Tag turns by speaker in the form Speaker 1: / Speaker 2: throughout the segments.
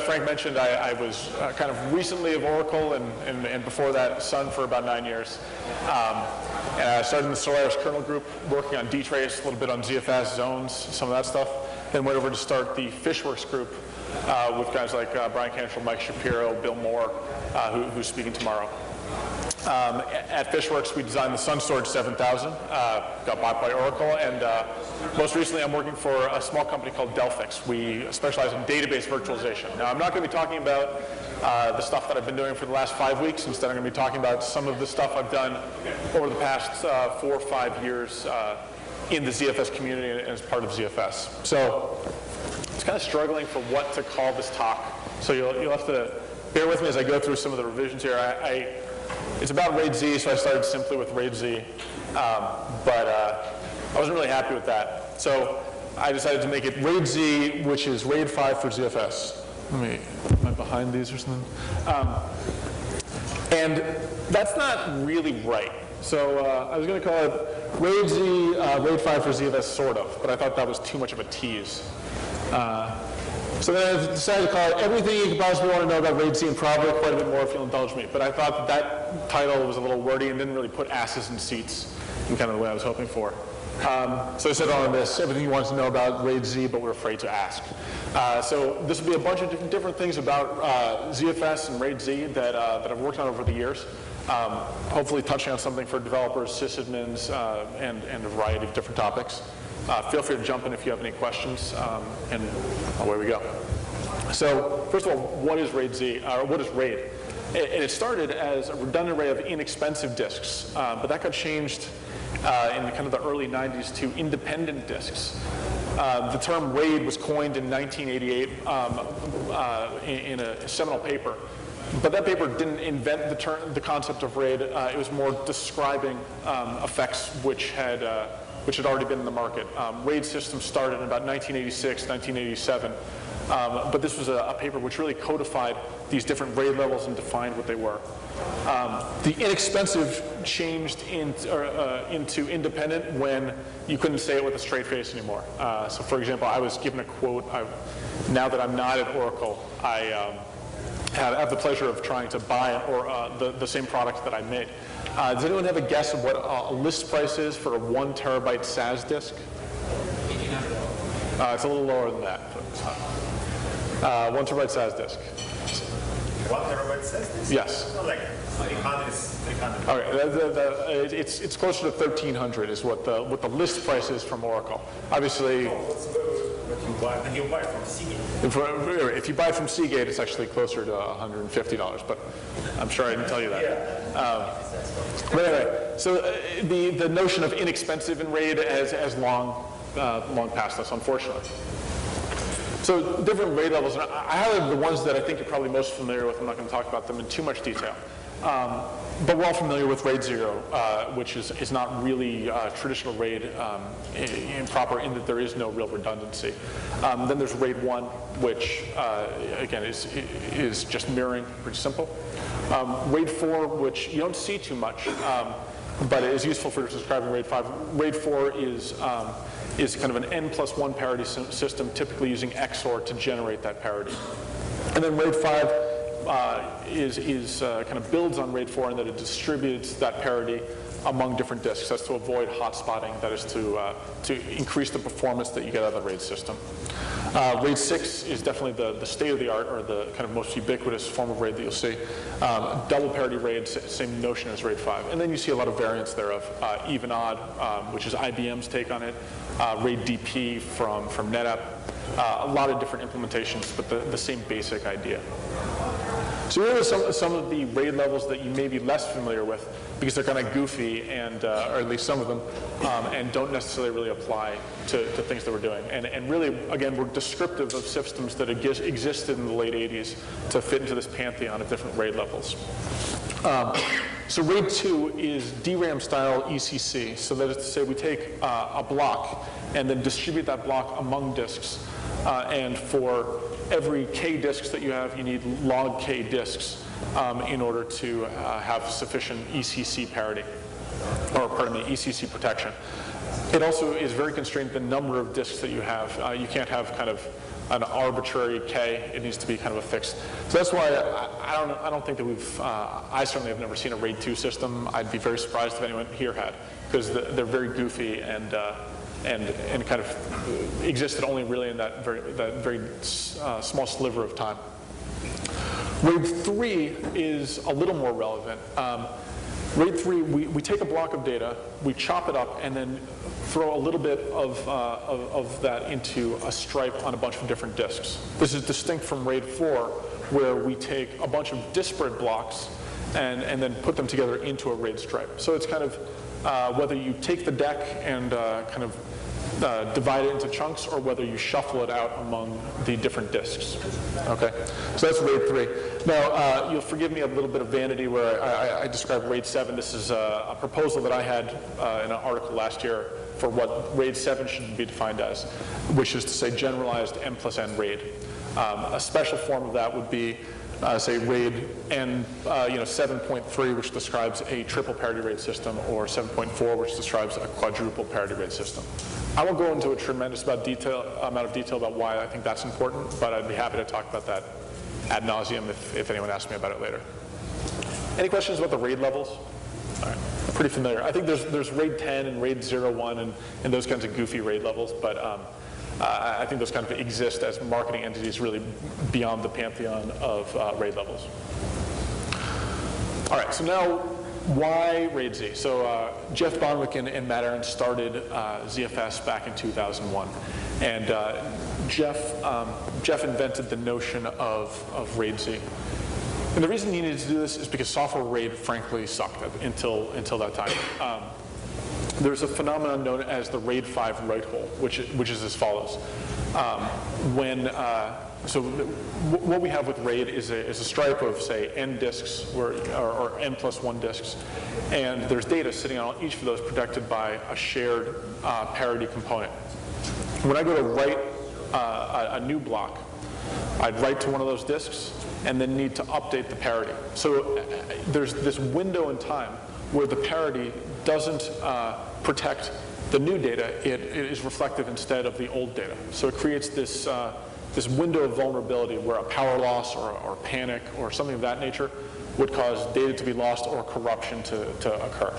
Speaker 1: as Frank mentioned, I was kind of recently of Oracle, and before that, Sun for about 9 years. And I started in the Solaris kernel group, working on dtrace, a little bit on ZFS, zones, some of that stuff. Then went over to start the Fishworks group with guys like Brian Cantrell, Mike Shapiro, Bill Moore, who's speaking tomorrow. At Fishworks, we designed the Sun Storage 7000, got bought by Oracle, and most recently I'm working for a small company called Delphix. We specialize in database virtualization. Now, I'm not going to be talking about the stuff that I've been doing for the last 5 weeks. Instead, I'm going to be talking about some of the stuff I've done over the past 4 or 5 years in the ZFS community and as part of ZFS. So I was kind of struggling for what to call this talk. So you'll have to bear with me as I go through some of the revisions here. It's about RAIDz, so I started simply with RAIDz, but I wasn't really happy with that. So I decided to make it RAIDz, which is RAID5 for ZFS. Am I behind these or something? And that's not really right. So I was going to call it RAIDz, RAID5 for ZFS, sort of, but I thought that was too much of a tease. So then I decided to call it everything you could possibly want to know about RAIDz, and probably quite a bit more if you'll indulge me. But I thought that title was a little wordy and didn't really put asses in seats in kind of the way I was hoping for. So I said on this, everything you wanted to know about RAIDz, but we're afraid to ask. So this will be a bunch of different things about ZFS and RAIDz that I've worked on over the years. Hopefully touching on something for developers, sysadmins, and a variety of different topics. Feel free to jump in if you have any questions, and away we go. So first of all, what is RAIDz, or what is RAID? And it started as a redundant array of inexpensive disks, but that got changed in kind of the early 90s to independent disks. The term RAID was coined in 1988 in a seminal paper. But that paper didn't invent the concept of RAID. It was more describing effects which had already been in the market. RAID systems started in about 1986, 1987. But this was a paper which really codified these different RAID levels and defined what they were. The inexpensive changed into independent when you couldn't say it with a straight face anymore. So for example, I was given a quote. Now that I'm not at Oracle, I have the pleasure of trying to buy the same product that I made. Does anyone have a guess of what a list price is for a 1 terabyte SAS disk? It's a little lower than that. 1 terabyte SAS disk.
Speaker 2: 1 terabyte SAS disk?
Speaker 1: Yes.
Speaker 2: Like 800.
Speaker 1: Okay, it's closer to 1,300 is what the list price is from Oracle. Obviously.
Speaker 2: And you buy from Seagate.
Speaker 1: If you buy from Seagate, it's actually closer to $150, but I'm sure I didn't tell you that.
Speaker 2: Yeah.
Speaker 1: But anyway, so the notion of inexpensive in RAID has long past us, unfortunately. So different RAID levels, and I highlighted the ones that I think you're probably most familiar with. I'm not going to talk about them in too much detail. But we're all familiar with RAID 0, which is not really traditional RAID proper in that there is no real redundancy. Then there's RAID 1, which again is just mirroring, pretty simple. RAID 4, which you don't see too much, but it is useful for describing RAID 5. RAID 4 is kind of an n+1 parity system, typically using XOR to generate that parity. And then RAID 5 kind of builds on RAID 4 in that it distributes that parity among different disks. That's to avoid hot spotting. That is to increase the performance that you get out of the RAID system. RAID 6 is definitely the state of the art, or the kind of most ubiquitous form of RAID that you'll see. Double parity RAID, same notion as RAID 5. And then you see a lot of variants thereof. Even odd, which is IBM's take on it. RAID DP from NetApp. A lot of different implementations, but the same basic idea. So here are some of the RAID levels that you may be less familiar with, because they're kind of goofy, and or at least some of them, and don't necessarily really apply to things that we're doing. And really, again, we're descriptive of systems that existed in the late 80s to fit into this pantheon of different RAID levels. So RAID 2 is DRAM style ECC. So that is to say, we take a block and then distribute that block among disks. And for every K disks that you have, you need log K disks in order to have sufficient ECC parity, or pardon me, ECC protection. It also is very constrained the number of disks that you have. You can't have kind of an arbitrary K. It needs to be kind of a fixed. So that's why I don't think that I certainly have never seen a RAID 2 system. I'd be very surprised if anyone here had, because they're very goofy and kind of existed only really in that very small sliver of time. RAID 3 is a little more relevant. RAID 3, we take a block of data, we chop it up, and then throw a little bit of that into a stripe on a bunch of different disks. This is distinct from RAID 4, where we take a bunch of disparate blocks and then put them together into a RAID stripe. So it's kind of whether you take the deck and kind of divide it into chunks, or whether you shuffle it out among the different disks. Okay, so that's RAID 3. Now, you'll forgive me a little bit of vanity where I described RAID 7. This is a proposal that I had in an article last year for what RAID 7 should be defined as, which is to say generalized M plus N RAID. A special form of that would be say RAID N 7.3, which describes a triple parity RAID system, or 7.4, which describes a quadruple parity RAID system. I won't go into a tremendous amount of detail about why I think that's important, but I'd be happy to talk about that ad nauseum if anyone asks me about it later. Any questions about the RAID levels? All right, pretty familiar. I think there's RAID 10 and RAID 01 and those kinds of goofy RAID levels, but I think those kind of exist as marketing entities really beyond the pantheon of RAID levels. All right, so now why RAIDz? So Jeff Bonwick and Matt Aaron started ZFS back in 2001. And Jeff invented the notion of RAIDz. And the reason he needed to do this is because software RAID, frankly, sucked until that time. There's a phenomenon known as the RAID5 write hole, which is as follows. So what we have with RAID is a stripe of, say, n disks or n plus 1 disks, and there's data sitting on each of those protected by a shared parity component. When I go to write a new block, I'd write to one of those disks and then need to update the parity. So there's this window in time where the parity doesn't protect the new data, it is reflective instead of the old data. So it creates this window of vulnerability where a power loss or panic or something of that nature would cause data to be lost or corruption to occur.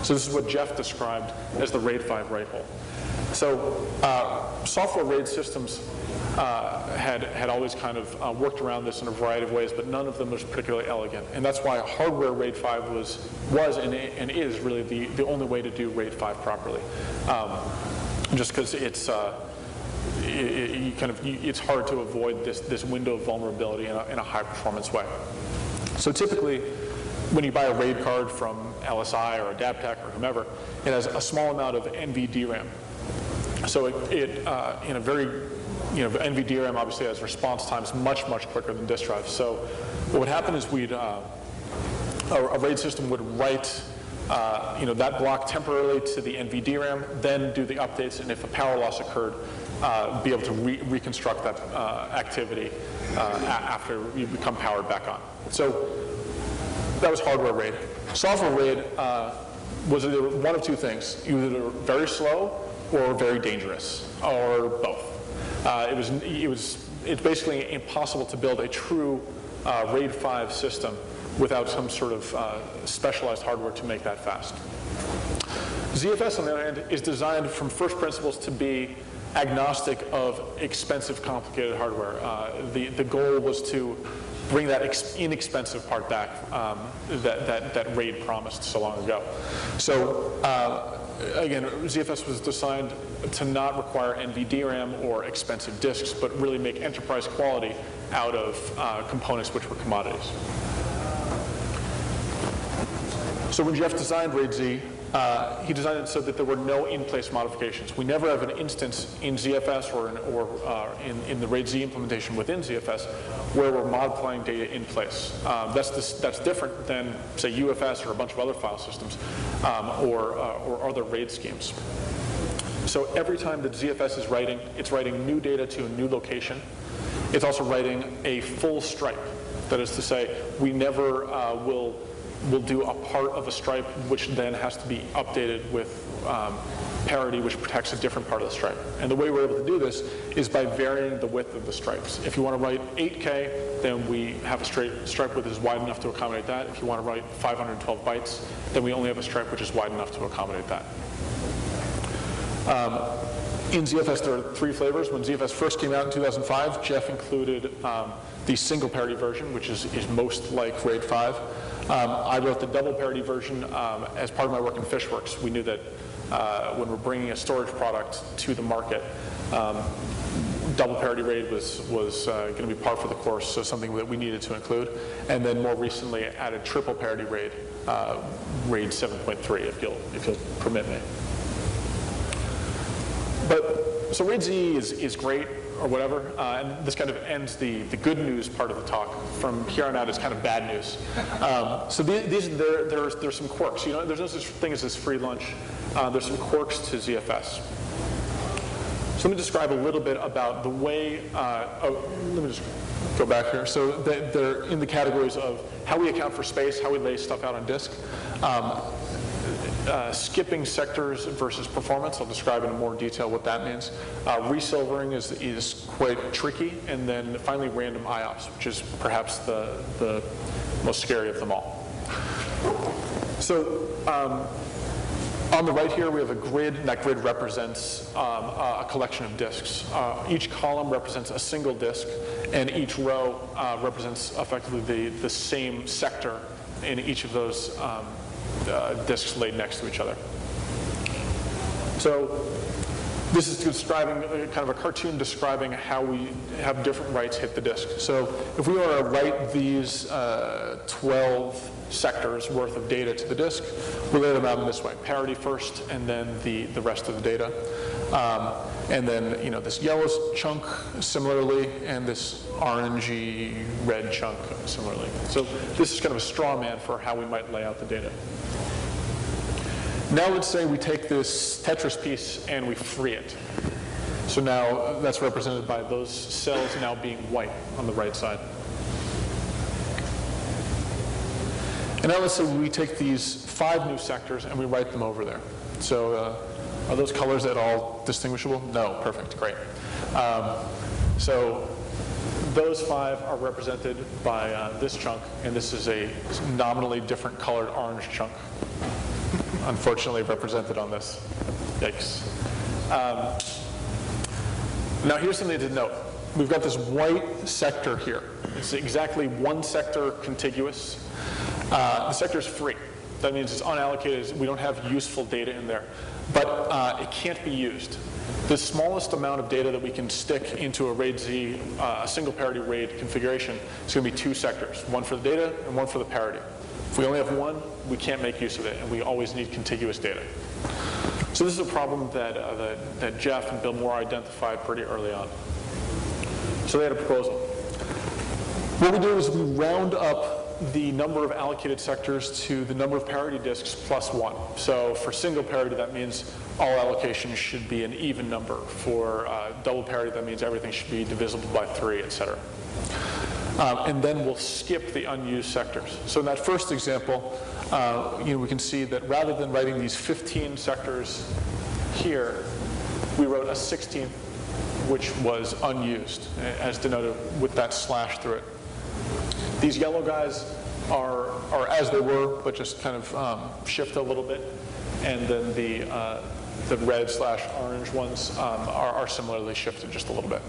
Speaker 1: So this is what Jeff described as the RAID5 write hole. So software RAID systems had always kind of worked around this in a variety of ways, but none of them was particularly elegant. And that's why hardware RAID5 was and is really the only way to do RAID5 properly. Just because it's hard to avoid this window of vulnerability in a high performance way. So typically, when you buy a RAID card from LSI or Adaptec or whomever, it has a small amount of NVDRAM. So in a very, NVDRAM obviously has response times much quicker than disk drives. So what would happen is a RAID system would write that block temporarily to the NVDRAM, then do the updates, and if a power loss occurred, be able to reconstruct that activity after you become powered back on. So that was hardware RAID. Software RAID was either one of two things, either very slow or very dangerous, or both. It's basically impossible to build a true RAID5 system without some sort of specialized hardware to make that fast. ZFS, on the other hand, is designed from first principles to be agnostic of expensive, complicated hardware. The goal was to bring that inexpensive part back that RAID promised so long ago. So again, ZFS was designed to not require NVDRAM or expensive disks, but really make enterprise quality out of components which were commodities. So when Jeff designed RAIDz, he designed it so that there were no in-place modifications. We never have an instance in ZFS or in the RAIDz implementation within ZFS where we're modifying data in place. That's different than, say, UFS or a bunch of other file systems or other RAID schemes. So every time that ZFS is writing, it's writing new data to a new location. It's also writing a full stripe. That is to say, we never will we'll do a part of a stripe which then has to be updated with parity, which protects a different part of the stripe. And the way we're able to do this is by varying the width of the stripes. If you want to write 8K, then we have a stripe width that is wide enough to accommodate that. If you want to write 512 bytes, then we only have a stripe which is wide enough to accommodate that. In ZFS, there are 3 flavors. When ZFS first came out in 2005, Jeff included the single parity version, which is most like RAID5. I wrote the double parity version as part of my work in Fishworks. We knew that when we're bringing a storage product to the market, double parity RAID was going to be par for the course, so something that we needed to include. And then more recently added triple parity RAID, RAID 7.3, if you'll permit me. But so RAIDz is great, or whatever, and this kind of ends the good news part of the talk. From here on out, it's kind of bad news. So there's some quirks. You know, there's no such thing as this free lunch. There's some quirks to ZFS. So let me describe a little bit about the way. Let me just go back here. So they're in the categories of how we account for space, how we lay stuff out on disk. Skipping sectors versus performance. I'll describe in more detail what that means. Resilvering is quite tricky. And then finally random IOPS, which is perhaps the most scary of them all. So on the right here, we have a grid, and that grid represents a collection of disks. Each column represents a single disk, and each row represents effectively the same sector in each of those disks laid next to each other. So this is describing kind of a cartoon describing how we have different writes hit the disk. So if we want to write these 12 sectors worth of data to the disk, we lay them out in this way: parity first, and then the rest of the data. And then this yellow chunk similarly, and this orangey red chunk similarly. So this is kind of a straw man for how we might lay out the data. Now let's say we take this Tetris piece and we free it. So now that's represented by those cells now being white on the right side. And now let's say we take these 5 new sectors and we write them over there. So are those colors at all distinguishable? No, perfect, great. So those 5 are represented by this chunk, and this is a nominally different colored orange chunk, unfortunately represented on this. Yikes. Now here's something to note. We've got this white sector here. It's exactly one sector contiguous. The sector is free. That means it's unallocated. We don't have useful data in there. But it can't be used. The smallest amount of data that we can stick into a RAIDz, a single parity RAID configuration, is going to be 2 sectors, one for the data and one for the parity. If we only have one, we can't make use of it, and we always need contiguous data. So this is a problem that Jeff and Bill Moore identified pretty early on. So they had a proposal. What we do is we round up the number of allocated sectors to the number of parity disks plus 1. So for single parity, that means all allocations should be an even number. For double parity, that means everything should be divisible by 3, et cetera. And then we'll skip the unused sectors. So in that first example, we can see that rather than writing these 15 sectors here, we wrote a 16th, which was unused, as denoted with that slash through it. These yellow guys are as they were, but just kind of shift a little bit. And then the red/orange ones are similarly shifted just a little bit.